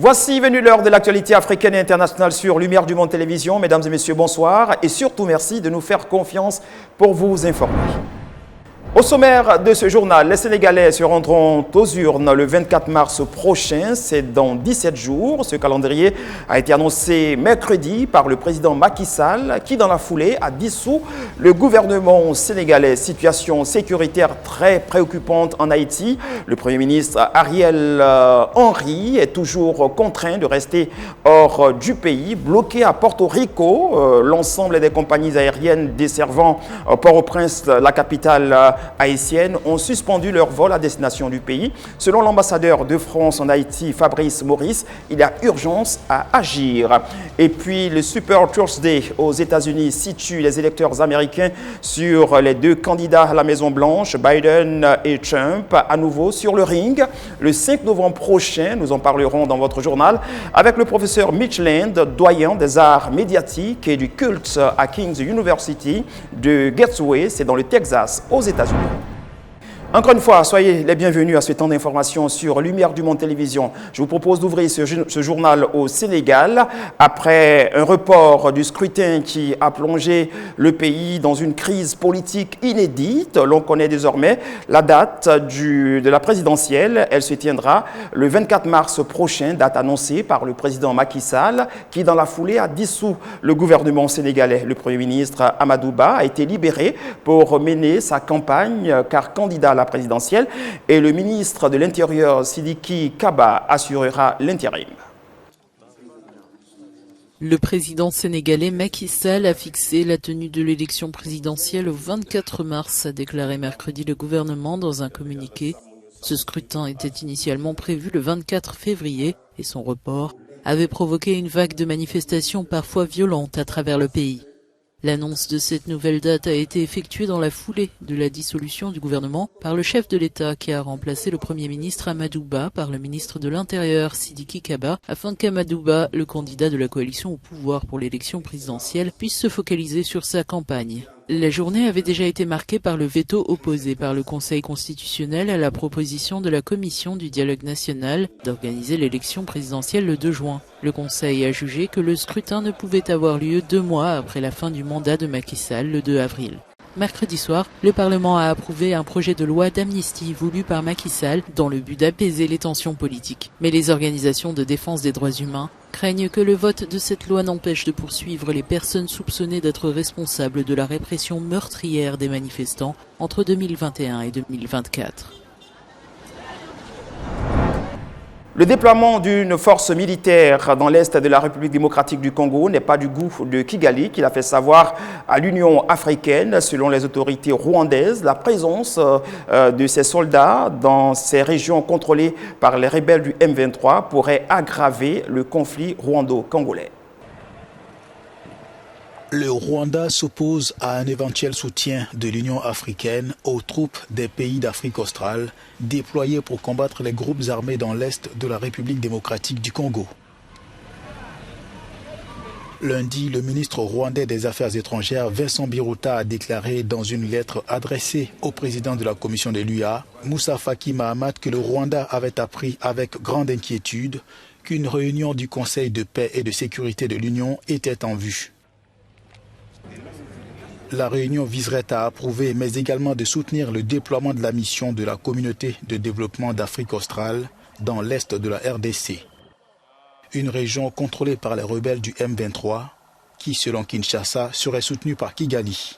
Voici venue l'heure de l'actualité africaine et internationale sur Lumière du Monde Télévision. Mesdames et messieurs, bonsoir et surtout merci de nous faire confiance pour vous informer. Au sommaire de ce journal, les Sénégalais se rendront aux urnes le 24 mars prochain, c'est dans 17 jours. Ce calendrier a été annoncé mercredi par le président Macky Sall qui, dans la foulée, a dissous le gouvernement sénégalais. Situation sécuritaire très préoccupante en Haïti. Le Premier ministre Ariel Henry est toujours contraint de rester hors du pays, bloqué à Porto Rico. L'ensemble des compagnies aériennes desservant Port-au-Prince, la capitale haïtiennes, ont suspendu leur vol à destination du pays. Selon l'ambassadeur de France en Haïti, Fabrice Maurice, il y a urgence à agir. Et puis, le Super Tuesday aux États-Unis situe les électeurs américains sur les deux candidats à la Maison-Blanche, Biden et Trump, à nouveau sur le ring. Le 5 novembre prochain, nous en parlerons dans votre journal, avec le professeur Mitch Land, doyen des arts médiatiques et du culte à King's University de Gateway, c'est dans le Texas, aux États-Unis. Encore une fois, soyez les bienvenus à ce temps d'information sur Lumière du Monde Télévision. Je vous propose d'ouvrir ce journal au Sénégal après un report du scrutin qui a plongé le pays dans une crise politique inédite. L'on connaît désormais la date de la présidentielle. Elle se tiendra le 24 mars prochain, date annoncée par le président Macky Sall, qui dans la foulée a dissous le gouvernement sénégalais. Le Premier ministre Amadou Ba a été libéré pour mener sa campagne car candidat à la présidentielle, et le ministre de l'Intérieur Sidiki Kaba assurera l'intérim. Le président sénégalais Macky Sall a fixé la tenue de l'élection présidentielle au 24 mars, a déclaré mercredi le gouvernement dans un communiqué. Ce scrutin était initialement prévu le 24 février et son report avait provoqué une vague de manifestations parfois violentes à travers le pays. L'annonce de cette nouvelle date a été effectuée dans la foulée de la dissolution du gouvernement par le chef de l'État qui a remplacé le Premier ministre Amadou Ba par le ministre de l'Intérieur Sidiki Kaba afin qu'Amadou Ba, le candidat de la coalition au pouvoir pour l'élection présidentielle, puisse se focaliser sur sa campagne. La journée avait déjà été marquée par le veto opposé par le Conseil constitutionnel à la proposition de la Commission du dialogue national d'organiser l'élection présidentielle le 2 juin. Le Conseil a jugé que le scrutin ne pouvait avoir lieu 2 mois après la fin du mandat de Macky Sall le 2 avril. Mercredi soir, le Parlement a approuvé un projet de loi d'amnistie voulu par Macky Sall dans le but d'apaiser les tensions politiques. Mais les organisations de défense des droits humains craignent que le vote de cette loi n'empêche de poursuivre les personnes soupçonnées d'être responsables de la répression meurtrière des manifestants entre 2021 et 2024. Le déploiement d'une force militaire dans l'est de la République démocratique du Congo n'est pas du goût de Kigali, qui l'a fait savoir à l'Union africaine. Selon les autorités rwandaises, la présence de ces soldats dans ces régions contrôlées par les rebelles du M23 pourrait aggraver le conflit rwando-congolais. Le Rwanda s'oppose à un éventuel soutien de l'Union africaine aux troupes des pays d'Afrique australe déployées pour combattre les groupes armés dans l'est de la République démocratique du Congo. Lundi, le ministre rwandais des Affaires étrangères Vincent Biruta a déclaré dans une lettre adressée au président de la commission de l'UA, Moussa Faki Mahamat, que le Rwanda avait appris avec grande inquiétude qu'une réunion du Conseil de paix et de sécurité de l'Union était en vue. La réunion viserait à approuver, mais également de soutenir le déploiement de la mission de la communauté de développement d'Afrique australe dans l'est de la RDC. Une région contrôlée par les rebelles du M23, qui, selon Kinshasa, serait soutenue par Kigali.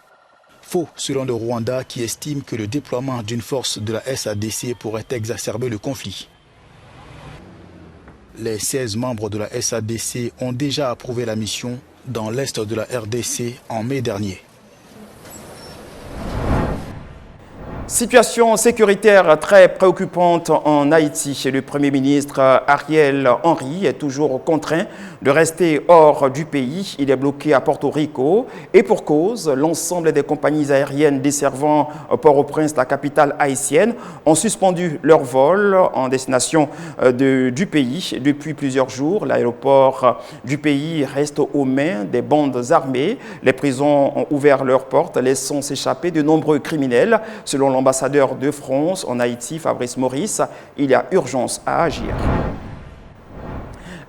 Faux, selon le Rwanda, qui estime que le déploiement d'une force de la SADC pourrait exacerber le conflit. Les 16 membres de la SADC ont déjà approuvé la mission dans l'est de la RDC en mai dernier. Situation sécuritaire très préoccupante en Haïti. Le Premier ministre Ariel Henry est toujours contraint de rester hors du pays. Il est bloqué à Porto Rico et pour cause, l'ensemble des compagnies aériennes desservant Port-au-Prince, la capitale haïtienne, ont suspendu leur vol en destination du pays depuis plusieurs jours. L'aéroport du pays reste aux mains des bandes armées. Les prisons ont ouvert leurs portes, laissant s'échapper de nombreux criminels. Selon l'ambassadeur de France en Haïti, Fabrice Maurice, il y a urgence à agir.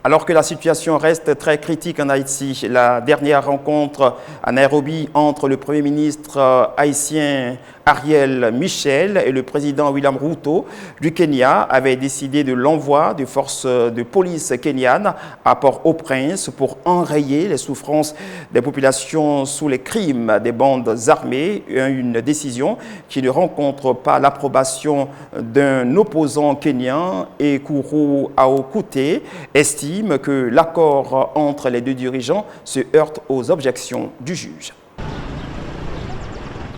Alors que la situation reste très critique en Haïti, la dernière rencontre à Nairobi entre le Premier ministre haïtien Ariel Michel et le président William Ruto du Kenya avait décidé de l'envoi de forces de police kenyanes à Port-au-Prince pour enrayer les souffrances des populations sous les crimes des bandes armées, une décision qui ne rencontre pas l'approbation d'un opposant kenyan. Ekuru Aokute estime que l'accord entre les deux dirigeants se heurte aux objections du juge.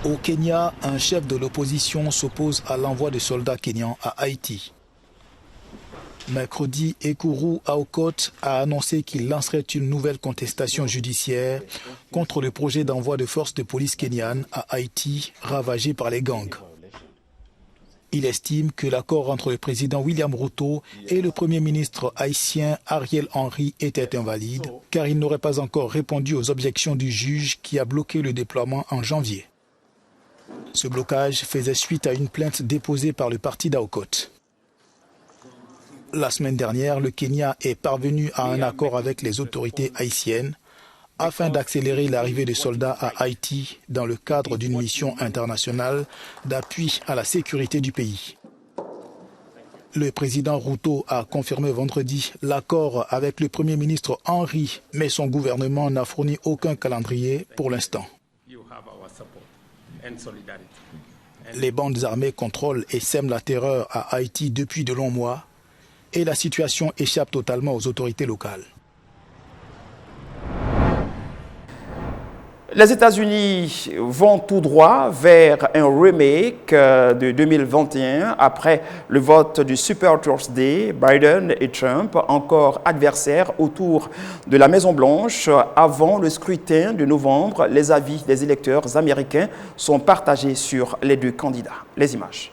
Au Kenya, un chef de l'opposition s'oppose à l'envoi de soldats kenyans à Haïti. Mercredi, Ekuru Aokot a annoncé qu'il lancerait une nouvelle contestation judiciaire contre le projet d'envoi de forces de police kenyanes à Haïti, ravagé par les gangs. Il estime que l'accord entre le président William Ruto et le premier ministre haïtien Ariel Henry était invalide, car il n'aurait pas encore répondu aux objections du juge qui a bloqué le déploiement en janvier. Ce blocage faisait suite à une plainte déposée par le parti d'Aokot. La semaine dernière, le Kenya est parvenu à un accord avec les autorités haïtiennes afin d'accélérer l'arrivée de soldats à Haïti dans le cadre d'une mission internationale d'appui à la sécurité du pays. Le président Ruto a confirmé vendredi l'accord avec le premier ministre Henry, mais son gouvernement n'a fourni aucun calendrier pour l'instant. Les bandes armées contrôlent et sèment la terreur à Haïti depuis de longs mois et la situation échappe totalement aux autorités locales. Les États-Unis vont tout droit vers un remake de 2021 après le vote du Super Tuesday. Biden et Trump, encore adversaires autour de la Maison-Blanche. Avant le scrutin de novembre, les avis des électeurs américains sont partagés sur les deux candidats. Les images.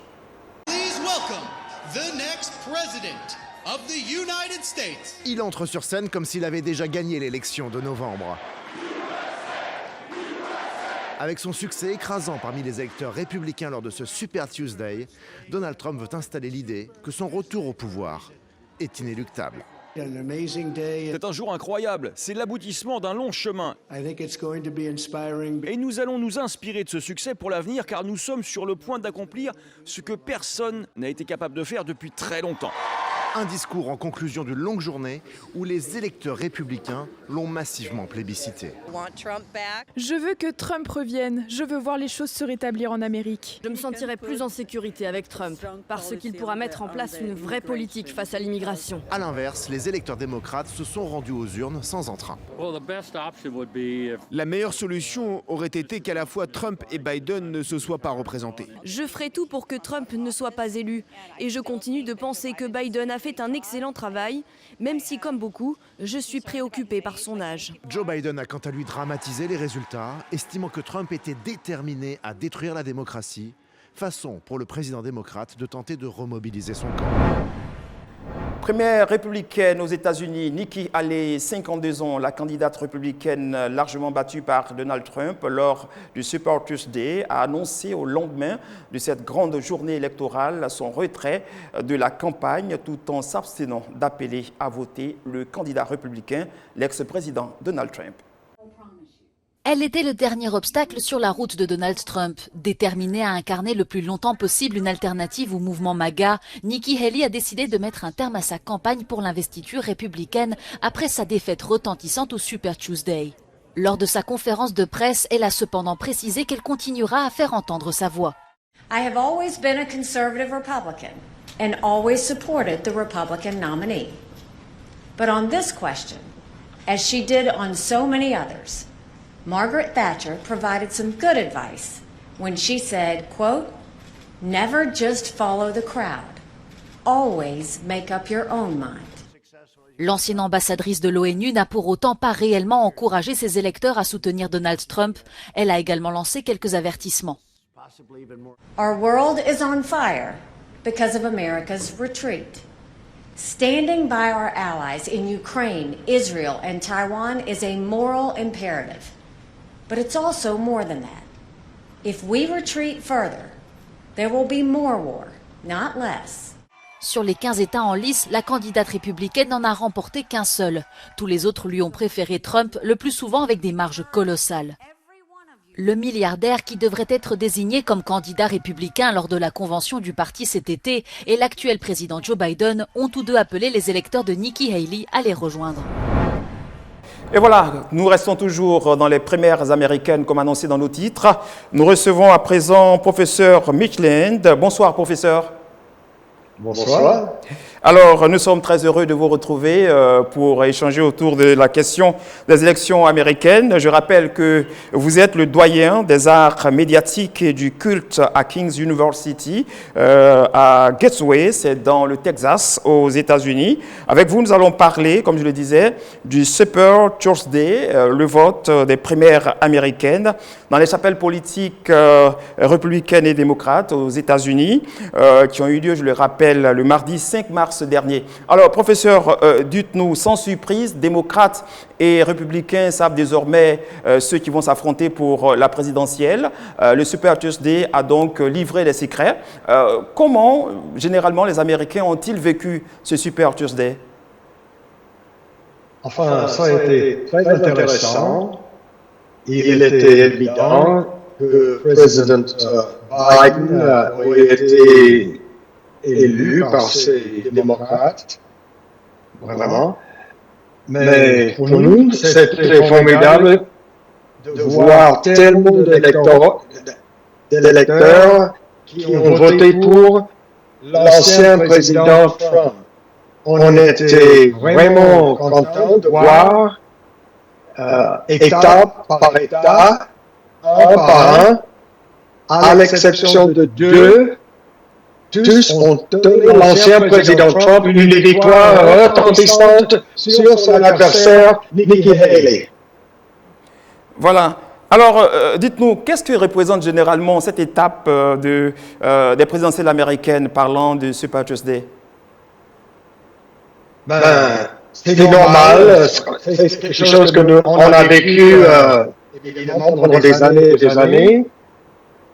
Il entre sur scène comme s'il avait déjà gagné l'élection de novembre. Avec son succès écrasant parmi les électeurs républicains lors de ce Super Tuesday, Donald Trump veut installer l'idée que son retour au pouvoir est inéluctable. C'est un jour incroyable, c'est l'aboutissement d'un long chemin. Et nous allons nous inspirer de ce succès pour l'avenir car nous sommes sur le point d'accomplir ce que personne n'a été capable de faire depuis très longtemps. Un discours en conclusion d'une longue journée où les électeurs républicains l'ont massivement plébiscité. Je veux que Trump revienne. Je veux voir les choses se rétablir en Amérique. Je me sentirai plus en sécurité avec Trump parce qu'il pourra mettre en place une vraie politique face à l'immigration. A l'inverse, les électeurs démocrates se sont rendus aux urnes sans entrain. La meilleure solution aurait été qu'à la fois Trump et Biden ne se soient pas représentés. Je ferai tout pour que Trump ne soit pas élu et je continue de penser que Biden a fait un excellent travail, même si, comme beaucoup, je suis préoccupé par son âge. Joe Biden a quant à lui dramatisé les résultats, estimant que Trump était déterminé à détruire la démocratie, façon pour le président démocrate de tenter de remobiliser son camp. Première républicaine aux États-Unis, Nikki Haley, 52 ans, la candidate républicaine largement battue par Donald Trump lors du Super Tuesday, a annoncé au lendemain de cette grande journée électorale son retrait de la campagne tout en s'abstenant d'appeler à voter le candidat républicain, l'ex-président Donald Trump. Elle était le dernier obstacle sur la route de Donald Trump. Déterminée à incarner le plus longtemps possible une alternative au mouvement MAGA, Nikki Haley a décidé de mettre un terme à sa campagne pour l'investiture républicaine après sa défaite retentissante au Super Tuesday. Lors de sa conférence de presse, elle a cependant précisé qu'elle continuera à faire entendre sa voix. I have always been a conservative Republican and always supported the Republican nominee. But on this question, as she did on so many others, Margaret Thatcher provided some good advice when she said, quote, "Never just follow the crowd. Always make up your own mind." L'ancienne ambassadrice de l'ONU n'a pour autant pas réellement encouragé ses électeurs à soutenir Donald Trump. Elle a également lancé quelques avertissements. Our world is on fire because of America's retreat. Standing by our allies in Ukraine, Israel, and Taiwan is a moral imperative. But it's also more than that. If we retreat further, there will be more war, not less. Sur les 15 États en lice, la candidate républicaine n'en a remporté qu'un seul. Tous les autres lui ont préféré Trump, le plus souvent avec des marges colossales. Le milliardaire qui devrait être désigné comme candidat républicain lors de la convention du parti cet été et l'actuel président Joe Biden ont tous deux appelé les électeurs de Nikki Haley à les rejoindre. Et voilà, nous restons toujours dans les primaires américaines comme annoncé dans nos titres. Nous recevons à présent professeur Mitch Land. Bonsoir professeur. Bonsoir. Alors, nous sommes très heureux de vous retrouver pour échanger autour de la question des élections américaines. Je rappelle que vous êtes le doyen des arts médiatiques et du culte à King's University à Gateway, c'est dans le Texas, aux États-Unis. Avec vous, nous allons parler, comme je le disais, du Super Tuesday, le vote des primaires américaines dans les chapelles politiques républicaines et démocrates aux États-Unis, qui ont eu lieu, je le rappelle, le mardi 5 mars dernier. Alors, professeur, dites-nous, sans surprise, démocrates et républicains savent désormais ceux qui vont s'affronter pour la présidentielle. Le Super Tuesday a donc livré les secrets. Comment, généralement, les Américains ont-ils vécu ce Super Tuesday? Enfin, ça a été très intéressant. Il était évident que le président Biden aurait été élu par ces démocrates, vraiment. Mais pour nous, c'était formidable de voir tellement d'électeurs qui ont voté pour l'ancien président Trump. On était vraiment contents de voir, État par État, un par un, à l'exception de deux, tous ont donné à l'ancien président Trump une victoire retentissante sur son adversaire Nikki Haley. Voilà. Alors, dites-nous, qu'est-ce que représente généralement cette étape des présidentielles américaines parlant de Super Tuesday? C'est normal, c'est quelque chose que on a vécu évidemment pendant des années et des années.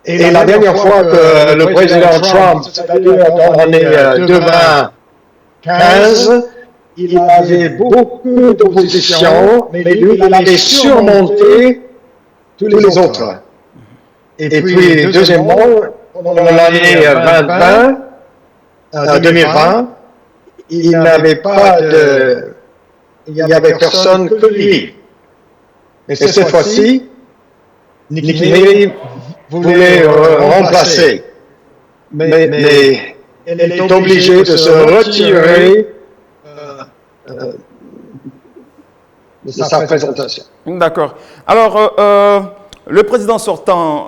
Et la dernière fois que le président Trump, c'est-à-dire dans l'année 2015, il avait beaucoup d'opposition, mais lui, il avait surmonté tous les autres. Et puis, deuxièmement, dans l'année 2020, il n'avait pas de... Il n'y avait personne que lui. Et cette fois-ci, Nikki Haley voulait remplacer. Mais elle est obligée de se retirer de sa présentation. D'accord. Alors, le président sortant,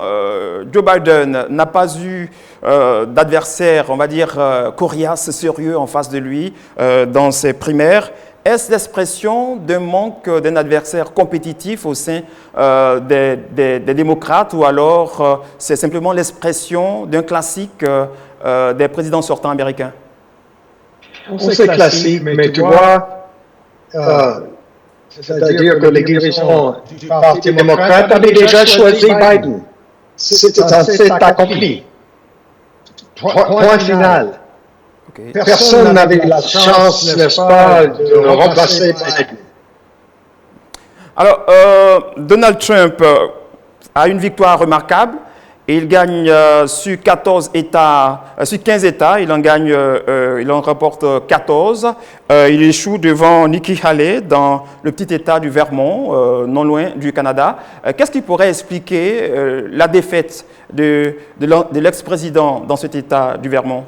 Joe Biden, n'a pas eu d'adversaire, on va dire, coriace, sérieux en face de lui dans ses primaires. Est-ce l'expression d'un manque d'un adversaire compétitif au sein des démocrates ou alors c'est simplement l'expression d'un classique des présidents sortants américains? C'est classique, mais tu vois, c'est-à-dire que les dirigeants du Parti démocrate avaient déjà choisi Biden. C'est accompli. Point final. Okay. Personne n'avait la chance, n'est-ce pas, de remplacer Biden. Alors, Donald Trump a une victoire remarquable. Et il gagne sur 15 États, il en remporte 14. Il échoue devant Nikki Haley dans le petit État du Vermont, non loin du Canada. Qu'est-ce qui pourrait expliquer la défaite de l'ex-président dans cet État du Vermont?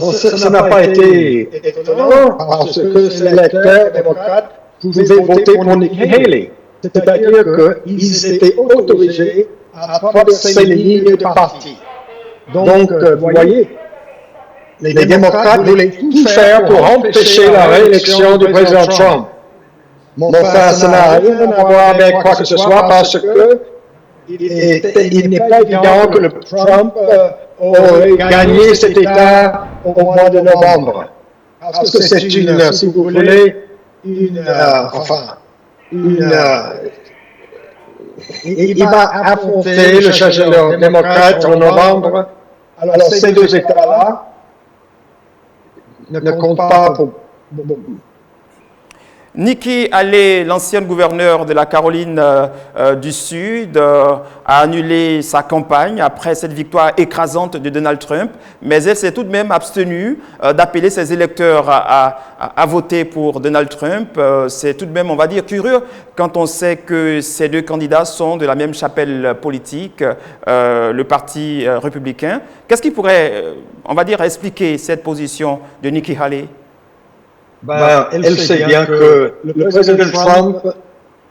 Ça n'a pas été étonnant parce que les électeurs démocrates pouvaient voter pour Nikki Haley. C'est-à-dire qu'ils étaient autorisés à traverser les lignes de parti. Donc, vous voyez, les démocrates voulaient tout faire pour empêcher la réélection du président Trump. Mais enfin, ça n'a rien à voir avec quoi que ce soit parce que il n'est pas évident que le Trump aurait gagné cet État au mois de novembre. Parce que c'est une, si vous voulez, il va affronter le chancelier démocrate en novembre. Alors ces deux États-là, ne compte pas pour... Nikki Haley, l'ancienne gouverneure de la Caroline du Sud, a annulé sa campagne après cette victoire écrasante de Donald Trump, mais elle s'est tout de même abstenue d'appeler ses électeurs à voter pour Donald Trump. C'est tout de même, on va dire, curieux quand on sait que ces deux candidats sont de la même chapelle politique, le Parti républicain. Qu'est-ce qui pourrait, on va dire, expliquer cette position de Nikki Haley? Elle sait bien que le président Trump,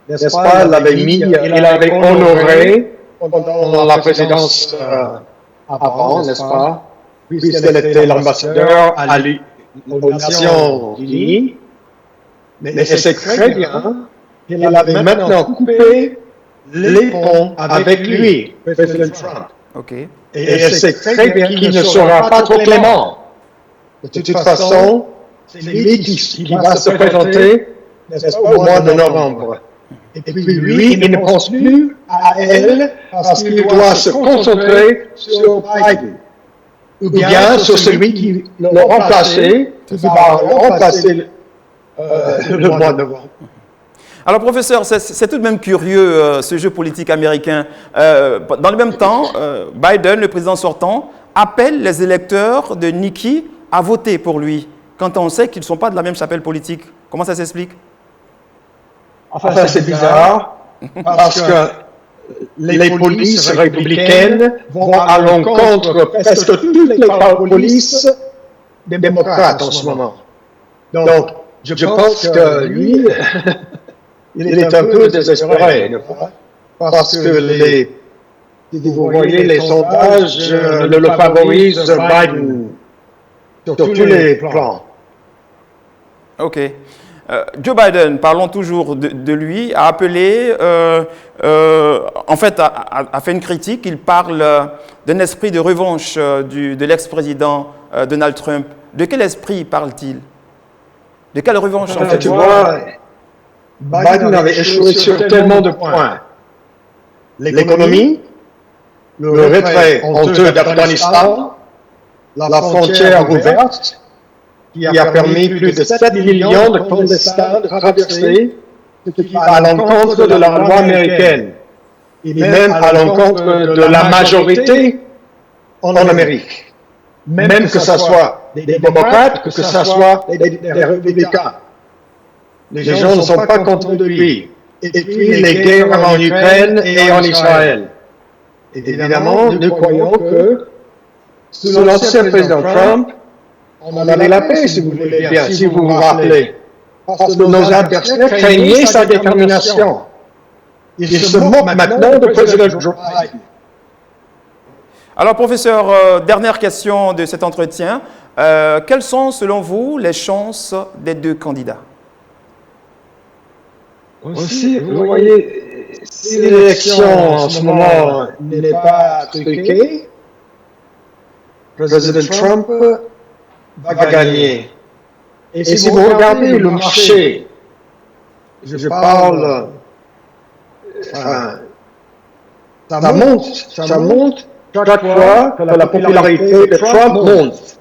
n'est-ce pas, l'avait mis, il l'avait honoré pendant la présidence avant, n'est-ce pas, puisqu'elle était l'ambassadeur aux Nations Unies. Mais elle sait très bien qu'elle avait maintenant coupé les ponts avec lui, le président Trump. Okay. Et elle sait très bien qu'il ne sera pas trop clément. De toute façon, c'est lui qui va se présenter au mois de novembre. Et puis lui, il ne pense plus à elle parce qu'il doit se concentrer sur Biden. Ou bien sur celui qui l'a remplacé, qui va remplacer le mois de novembre. Alors, professeur, c'est tout de même curieux, ce jeu politique américain. Dans le même temps, Biden, le président sortant, appelle les électeurs de Nikki à voter pour lui, quand on sait qu'ils ne sont pas de la même chapelle politique. Comment ça s'explique? Enfin, c'est bizarre, parce que les polices républicaines vont à l'encontre presque toutes les polices démocrates en ce moment. Donc, je pense que lui, il est un peu désespéré, parce que si vous voyez les sondages, le favorisent Biden sur tous les plans. OK. Joe Biden, parlons toujours de lui, a appelé, en fait, a fait une critique. Il parle d'un esprit de revanche de l'ex-président Donald Trump. De quel esprit parle-t-il? De quelle revanche, en fait? Tu vois, Biden avait échoué sur tellement de points. L'économie, le retrait honteux d'Afghanistan, la frontière ouverte, qui a permis plus de 7 millions de clandestins de traverser, ce qui va à l'encontre de la loi américaine, et même à l'encontre de la majorité en Amérique. Même que ce soit des démocrates, que ce soit des républicains. Les gens ne sont pas contents de lui. Et puis les guerres en Ukraine et en Israël. Évidemment, nous croyons que sous l'ancien président Trump, on avait la paix, si vous voulez bien, si vous vous rappelez. Parce que nos adversaires craignaient sa détermination. Ils se moquent maintenant du président Joe Biden. Alors, professeur, dernière question de cet entretien. Quelles sont, selon vous, les chances des deux candidats? Aussi, vous voyez, si l'élection en ce moment n'est pas truquée, président Trump va gagner. Et si vous regardez le marché, je parle, ça monte chaque fois que la popularité de Trump monte.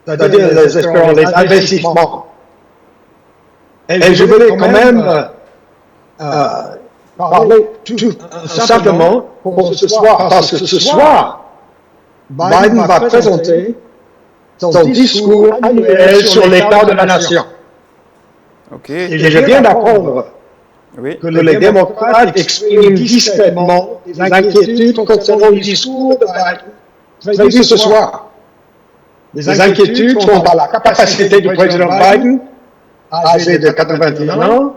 C'est-à-dire les investissements. Et je voulais quand même parler tout simplement pour ce soir, parce que ce soir, Biden va présenter son discours annuel sur l'état de la nation. Okay. Et je viens d'apprendre que les démocrates expriment discrètement des inquiétudes concernant le discours de Biden prévu ce soir. Des inquiétudes quant à la capacité du président Biden, âgé de 81 ans,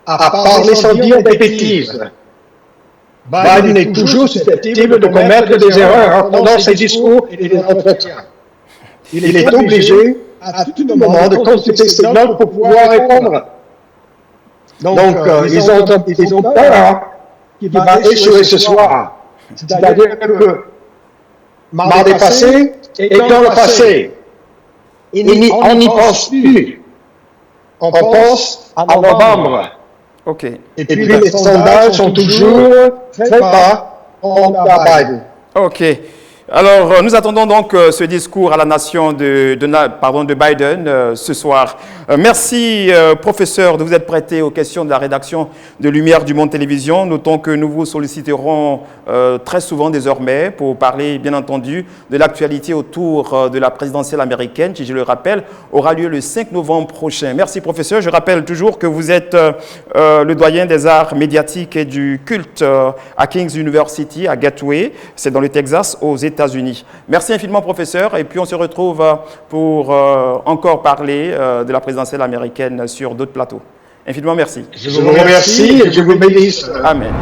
à parler sans dire des bêtises. Biden est toujours susceptible de commettre des erreurs pendant ses discours et des entretiens. Il est obligé à tout moment de consulter ses notes pour pouvoir répondre. Donc, ils ont peur qu'il va échouer ce soir. C'est-à-dire que mardi passé et dans le passé, on n'y pense plus. On pense à novembre. Okay. Et puis les sondages sont toujours très bas contre Biden. OK. Alors, nous attendons donc ce discours à la nation de Biden ce soir. Merci, professeur, de vous être prêté aux questions de la rédaction de Lumière du Monde Télévision. Notons que nous vous solliciterons très souvent désormais pour parler, bien entendu, de l'actualité autour de la présidentielle américaine, qui, je le rappelle, aura lieu le 5 novembre prochain. Merci, professeur. Je rappelle toujours que vous êtes le doyen des arts médiatiques et du culte à King's University, à Gateway. C'est dans le Texas, aux États-Unis. Merci infiniment, professeur. Et puis, on se retrouve pour encore parler de la présidentielle américaine sur d'autres plateaux. Infiniment merci. Je vous remercie et je vous bénisse. Amen.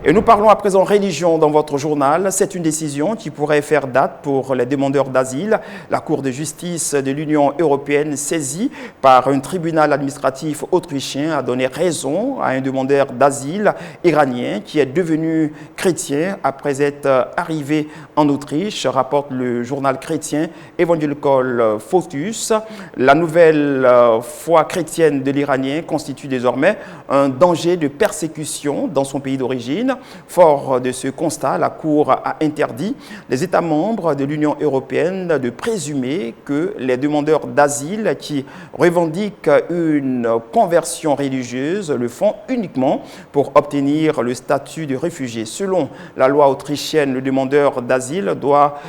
Et nous parlons à présent religion dans votre journal. C'est une décision qui pourrait faire date pour les demandeurs d'asile. La Cour de justice de l'Union européenne, saisie par un tribunal administratif autrichien, a donné raison à un demandeur d'asile iranien qui est devenu chrétien après être arrivé en Autriche, rapporte le journal chrétien Evangelical Focus. La nouvelle foi chrétienne de l'Iranien constitue désormais un danger de persécution dans son pays d'origine. Fort de ce constat, la Cour a interdit les États membres de l'Union européenne de présumer que les demandeurs d'asile qui revendiquent une conversion religieuse le font uniquement pour obtenir le statut de réfugié. Selon la loi autrichienne, le demandeur d'asile doit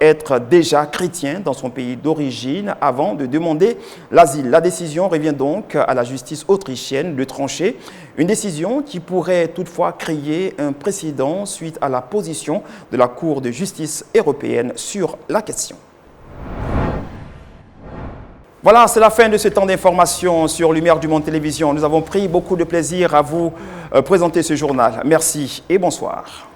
être déjà chrétien dans son pays d'origine avant de demander l'asile. La décision revient donc à la justice autrichienne de trancher, une décision qui pourrait toutefois créer un précédent suite à la position de la Cour de justice européenne sur la question. Voilà, c'est la fin de ce temps d'information sur Lumière du Monde Télévision. Nous avons pris beaucoup de plaisir à vous présenter ce journal. Merci et bonsoir.